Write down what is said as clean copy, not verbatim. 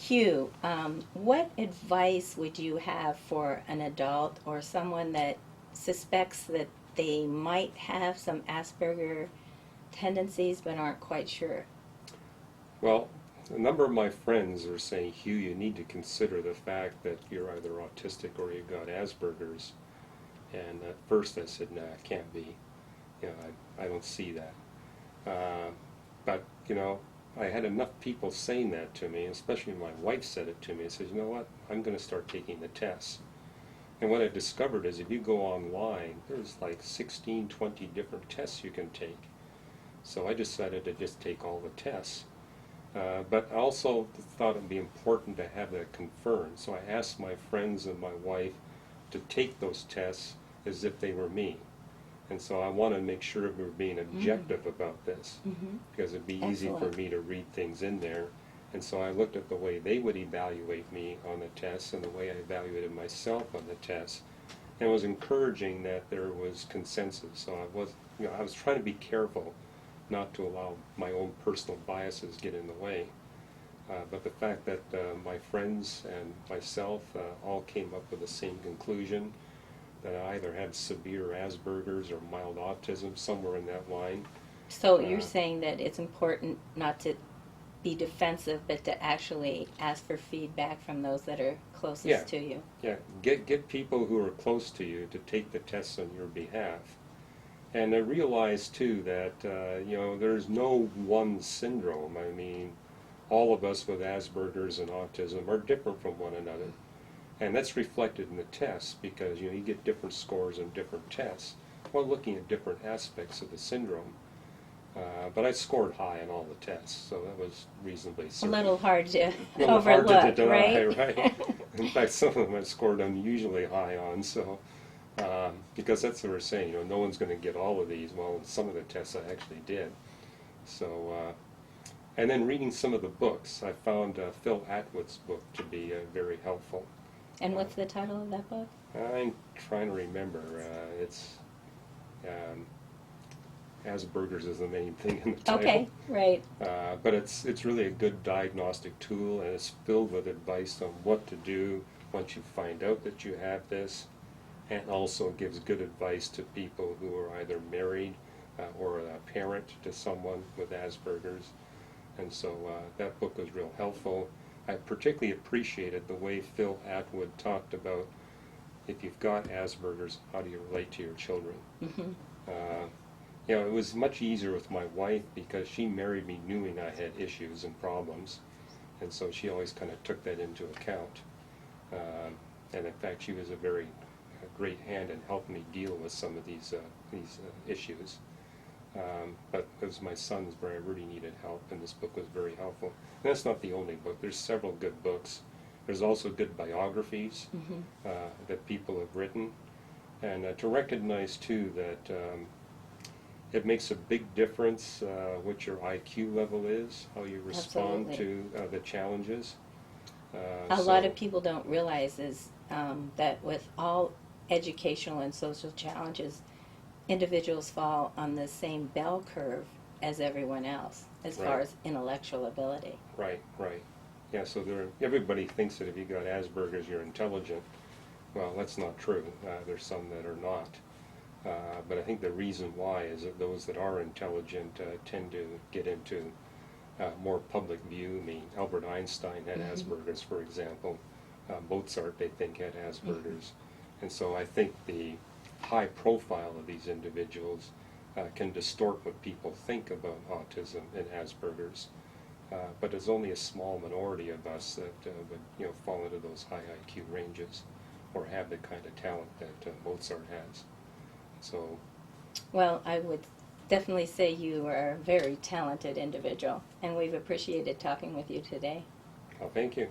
Hugh, what advice would you have for an adult or someone that suspects that they might have some Asperger tendencies but aren't quite sure? Well, a number of my friends are saying, Hugh, you need to consider the fact that you're either autistic or you've got Asperger's. And at first I said, no, it can't be. I don't see that. But, I had enough people saying that to me, especially my wife said it to me. I said, you know what, I'm going to start taking the tests. And what I discovered is if you go online, there's like 16, 20 different tests you can take. So I decided to just take all the tests. But I also thought it would be important to have that confirmed. So I asked my friends and my wife to take those tests as if they were me. And so I want to make sure we were being objective about this, because it'd be easy for me to read things in there. And so I looked at the way they would evaluate me on the tests and the way I evaluated myself on the tests. And it was encouraging that there was consensus. So I was trying to be careful not to allow my own personal biases get in the way. But the fact that my friends and myself all came up with the same conclusion, that I either had severe Asperger's or mild autism, somewhere in that line. So you're saying that it's important not to be defensive, but to actually ask for feedback from those that are closest to you. Yeah, get people who are close to you to take the tests on your behalf. And I realize, too, that, there's no one syndrome. I mean, all of us with Asperger's and autism are different from one another. And that's reflected in the tests because, you get different scores on different tests while looking at different aspects of the syndrome. But I scored high on all the tests, so that was reasonably certain. A little hard to Hard overlook, to deny, right? In fact, some of them I scored unusually high on, so because that's what we're saying, no one's going to get all of these. Well, some of the tests I actually did. So, and then reading some of the books, I found Phil Atwood's book to be very helpful. And what's the title of that book? I'm trying to remember. It's Asperger's is the main thing in the title. Okay, right. But it's really a good diagnostic tool, and it's filled with advice on what to do once you find out that you have this, and also gives good advice to people who are either married or a parent to someone with Asperger's. And so that book was real helpful. I particularly appreciated the way Phil Atwood talked about if you've got Asperger's, how do you relate to your children? It was much easier with my wife because she married me knowing I had issues and problems, and so she always kind of took that into account. And in fact, she was a very great hand in helping me deal with some of these issues. But it was my sons where I really needed help, and this book was very helpful. And that's not the only book. There's several good books. There's also good biographies that people have written. And to recognize, too, that it makes a big difference what your IQ level is, how you respond to the challenges. A lot of people don't realize is that with all educational and social challenges, individuals fall on the same bell curve as everyone else as far as intellectual ability. Right. Yeah, so everybody thinks that if you got Asperger's, you're intelligent. Well, that's not true. There's some that are not. But I think the reason why is that those that are intelligent tend to get into more public view. I mean, Albert Einstein had Asperger's, for example. Mozart, they think, had Asperger's. And so I think the high profile of these individuals can distort what people think about autism and Asperger's. But there's only a small minority of us that would fall into those high IQ ranges or have the kind of talent that Mozart has. So, well, I would definitely say you are a very talented individual, and we've appreciated talking with you today. Well, thank you.